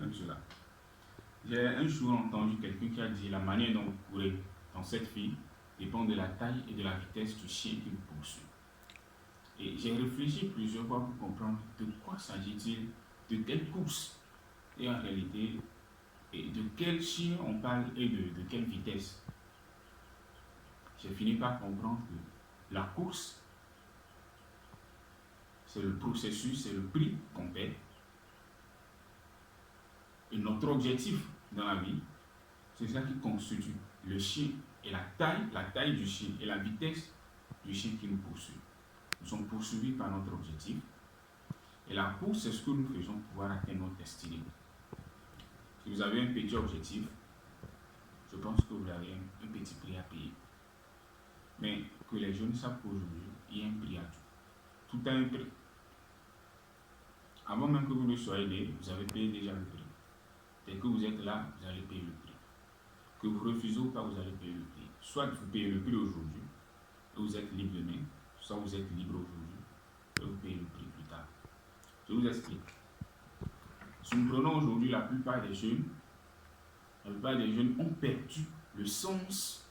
avec cela. J'ai un jour entendu quelqu'un qui a dit la manière dont vous courez dans cette vie dépend de la taille et de la vitesse du chien qui vous poursuit. Et j'ai réfléchi plusieurs fois pour comprendre de quoi s'agit-il, de quelle course, et en réalité, et de quel chien on parle et de quelle vitesse. J'ai fini par comprendre que la course, c'est le processus, c'est le prix qu'on paie. Et notre objectif dans la vie, c'est ça qui constitue le chien et la taille du chien et la vitesse du chien qui nous poursuit. Nous sommes poursuivis par notre objectif. Et la course, c'est ce que nous faisons pour pouvoir atteindre notre destinée. Si vous avez un petit objectif, je pense que vous avez un petit prix à payer. Mais que les jeunes savent qu'aujourd'hui, il y a un prix à tout. Tout a un prix. Avant même que vous ne soyez né, vous avez payé déjà le prix. Dès que vous êtes là, vous allez payer le prix. Que vous refusez ou pas, vous allez payer le prix. Soit vous payez le prix aujourd'hui, et vous êtes libre demain, soit vous êtes libre aujourd'hui, et vous payez le prix plus tard. Je vous explique. Si nous prenons aujourd'hui la plupart des jeunes ont perdu le sens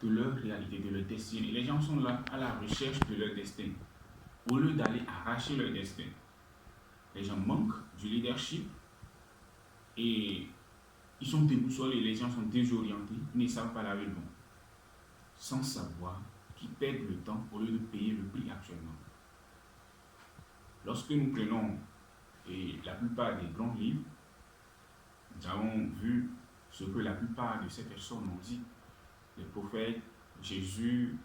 de leur réalité, de leur destinée. Les gens sont là à la recherche de leur destin, au lieu d'aller arracher leur destin. Les gens manquent du leadership et ils sont déboussolés, les gens sont désorientés, ils ne savent pas laver le bon. Sans savoir qu'ils perdent le temps au lieu de payer le prix actuellement. Lorsque nous prenons la plupart des grands livres, nous avons vu ce que la plupart de ces personnes ont dit. Les prophètes, Jésus,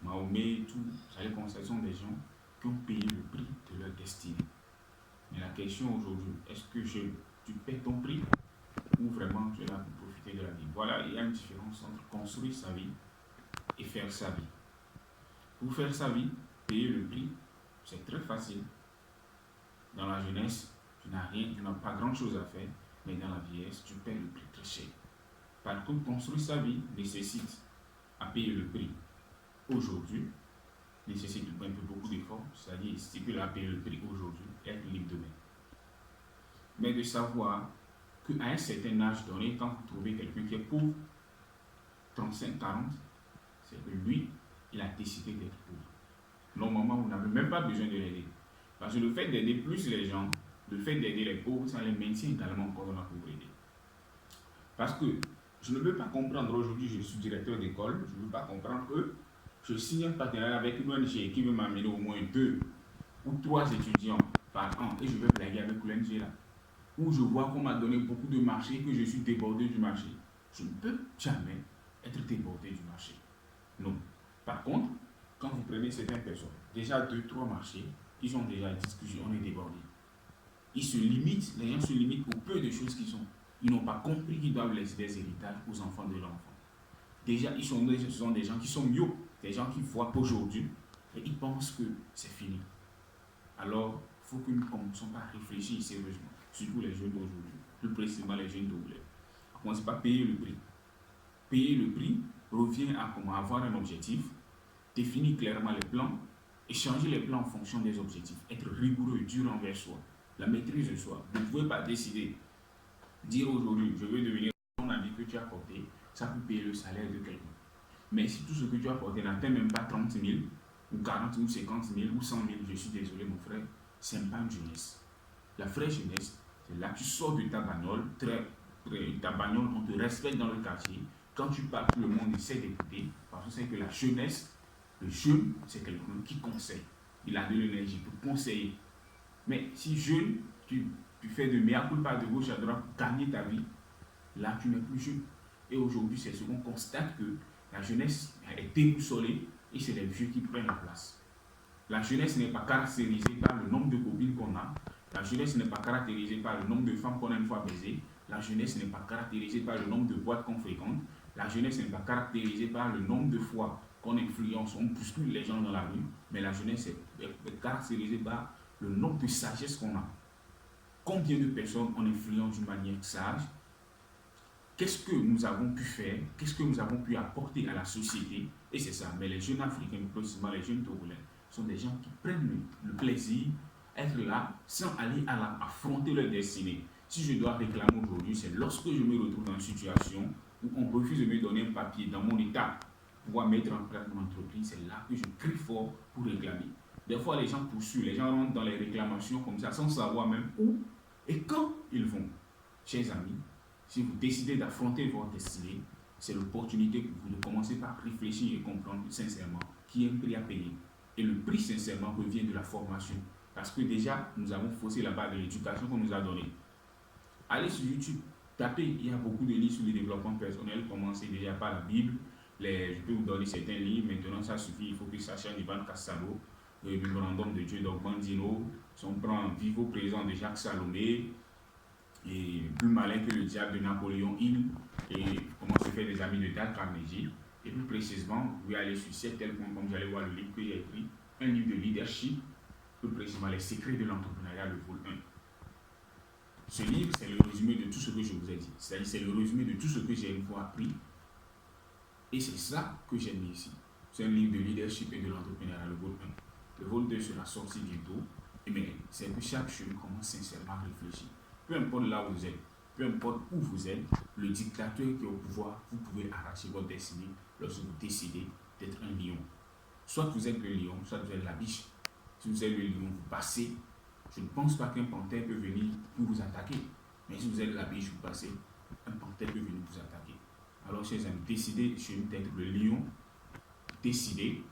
Mahomet, tout, vous allez constater, ce sont des gens qui ont payé le prix de leur destinée. Mais la question aujourd'hui, est-ce que tu paies ton prix ou vraiment tu es là pour profiter de la vie? Voilà, il y a une différence entre construire sa vie et faire sa vie. Pour faire sa vie, payer le prix, c'est très facile. Dans la jeunesse, tu n'as pas grand-chose à faire, mais dans la vieillesse, tu paies le prix très cher. Par contre, construire sa vie nécessite à payer le prix aujourd'hui, nécessite un peu beaucoup d'efforts, c'est-à-dire stipule à payer le prix aujourd'hui et être libre demain. Mais de savoir qu'à un certain âge donné, quand vous trouvez quelqu'un qui est pauvre, 35, 40, c'est que lui, il a décidé d'être pauvre. Normalement, vous n'avez même pas besoin de l'aider. Parce que le fait d'aider plus les gens, le fait d'aider les pauvres, ça les maintient également encore dans la pauvreté. Parce que je ne veux pas comprendre, aujourd'hui je suis directeur d'école, je ne veux pas comprendre que je signe un partenariat avec une ONG qui veut m'amener au moins 2 ou 3 étudiants par an et je vais blaguer avec l'ONG là. Où je vois qu'on m'a donné beaucoup de marchés et que je suis débordé du marché. Je ne peux jamais être débordé du marché. Non. Par contre, quand vous prenez certaines personnes, déjà 2-3 marchés, ils ont déjà dit que on est débordé. Ils se limitent, les gens se limitent au peu de choses qu'ils ont. Ils n'ont pas compris qu'ils doivent laisser des héritages aux enfants de l'enfant. Déjà, ce sont des gens qui sont myopes, des gens qui voient qu'aujourd'hui, et ils pensent que c'est fini. Alors, il faut que nous ne commençons pas à réfléchir sérieusement, surtout les jeunes d'aujourd'hui, plus précisément les jeunes d'aujourd'hui. Commencez pas à payer le prix. Payer le prix revient à avoir un objectif, définir clairement les plans, et changer les plans en fonction des objectifs, être rigoureux, dur envers soi, la maîtrise de soi. Vous ne pouvez pas décider, dire aujourd'hui, je veux devenir ton avis que tu as porté, ça peut payer le salaire de quelqu'un. Mais si tout ce que tu as porté n'atteint même pas 30 000, ou 40 000, ou 50 000, ou 100 000, je suis désolé mon frère, c'est pas une jeunesse. La vraie jeunesse, c'est là que tu sors de ta bagnole, ta bagnole, on te respecte dans le quartier. Quand tu pars, tout le monde essaie d'écouter, parce que c'est que la jeunesse, le jeune, c'est quelqu'un qui conseille. Il a de l'énergie pour conseiller. Mais si jeune, tu fais de mea culpa de gauche à droite pour gagner ta vie, là tu n'es plus jeune. Et aujourd'hui, c'est ce qu'on constate, que la jeunesse est déboussolée et c'est les vieux qui prennent la place. La jeunesse n'est pas caractérisée par le nombre de copines qu'on a. La jeunesse n'est pas caractérisée par le nombre de femmes qu'on a une fois baisées. La jeunesse n'est pas caractérisée par le nombre de boîtes qu'on fréquente. La jeunesse n'est pas caractérisée par le nombre de fois qu'on influence, on bouscule les gens dans la rue. Mais la jeunesse est caractérisée par le nombre de sagesse qu'on a. Combien de personnes on influence d'une manière sage? Qu'est-ce que nous avons pu faire? Qu'est-ce que nous avons pu apporter à la société? Et c'est ça. Mais les jeunes Africains, précisément les jeunes Togolais, sont des gens qui prennent le plaisir d'être là sans aller affronter leur destinée. Si je dois réclamer aujourd'hui, c'est lorsque je me retrouve dans une situation où on refuse de me donner un papier dans mon état pour pouvoir mettre en place mon entreprise, c'est là que je crie fort pour réclamer. Des fois, les gens poursuivent, les gens rentrent dans les réclamations comme ça, sans savoir même où et quand ils vont. Chers amis, si vous décidez d'affronter votre destinée, c'est l'opportunité pour vous de commencer par réfléchir et comprendre sincèrement qu'il y a un prix à payer. Et le prix, sincèrement, revient de la formation. Parce que déjà, nous avons faussé la base de l'éducation qu'on nous a donnée. Allez sur YouTube, tapez, il y a beaucoup de livres sur le développement personnel. Commencez déjà par la Bible. Je peux vous donner certains livres. Maintenant, ça suffit. Il faut que ça change Ivan Cassaro, le mémorandum de Dieu d'Augmentino. Si on prend Vivo présent de Jacques Salomé, et plus malin que le diable de Napoléon Hill, et comment se faire des amis de Dale Carnegie. Et plus précisément, vous pouvez aller sur CETEL.com, comme vous allez voir le livre que j'ai écrit, un livre de leadership, plus précisément les secrets de l'entrepreneuriat, le vol 1. Ce livre, c'est le résumé de tout ce que je vous ai dit. C'est-à-dire, c'est le résumé de tout ce que j'ai une fois appris. Et c'est ça que j'ai mis ici. C'est un livre de leadership et de l'entrepreneuriat, le vol 1. Le vol 2 sera sorti bientôt. Mais c'est que chaque jour commence sincèrement à réfléchir. Peu importe là où vous êtes, peu importe où vous êtes, le dictateur qui est au pouvoir, vous pouvez arracher votre destinée lorsque vous décidez d'être un lion. Soit vous êtes le lion, soit vous êtes la biche. Si vous êtes le lion, vous passez. Je ne pense pas qu'un panthère peut venir pour vous attaquer. Mais si vous êtes la biche, vous passez. Un panthère peut venir vous attaquer. Alors, chers amis, décidez d'être le lion. Décidez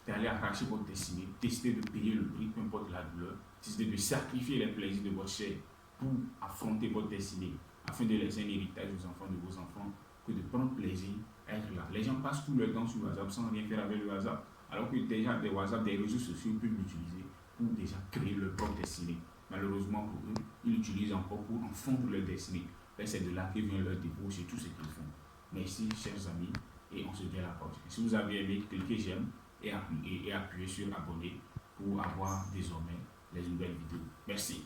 d'aller arracher votre destinée. Décidez de payer le prix, peu importe la douleur. Décidez de sacrifier les plaisirs de votre chair pour affronter votre destinée, afin de laisser un héritage aux enfants de vos enfants, que de prendre plaisir à être là. Les gens passent tout leur temps sur WhatsApp sans rien faire avec le WhatsApp, alors que déjà des WhatsApp, des réseaux sociaux peuvent l'utiliser pour déjà créer leur propre destinée. Malheureusement pour eux, ils l'utilisent encore pour enfondre leur destinée. Et c'est de là que vient leur débauche et tout ce qu'ils font. Merci, chers amis, et on se dit à la prochaine. Si vous avez aimé, cliquez j'aime et appuyez sur abonner pour avoir désormais les nouvelles vidéos. Merci.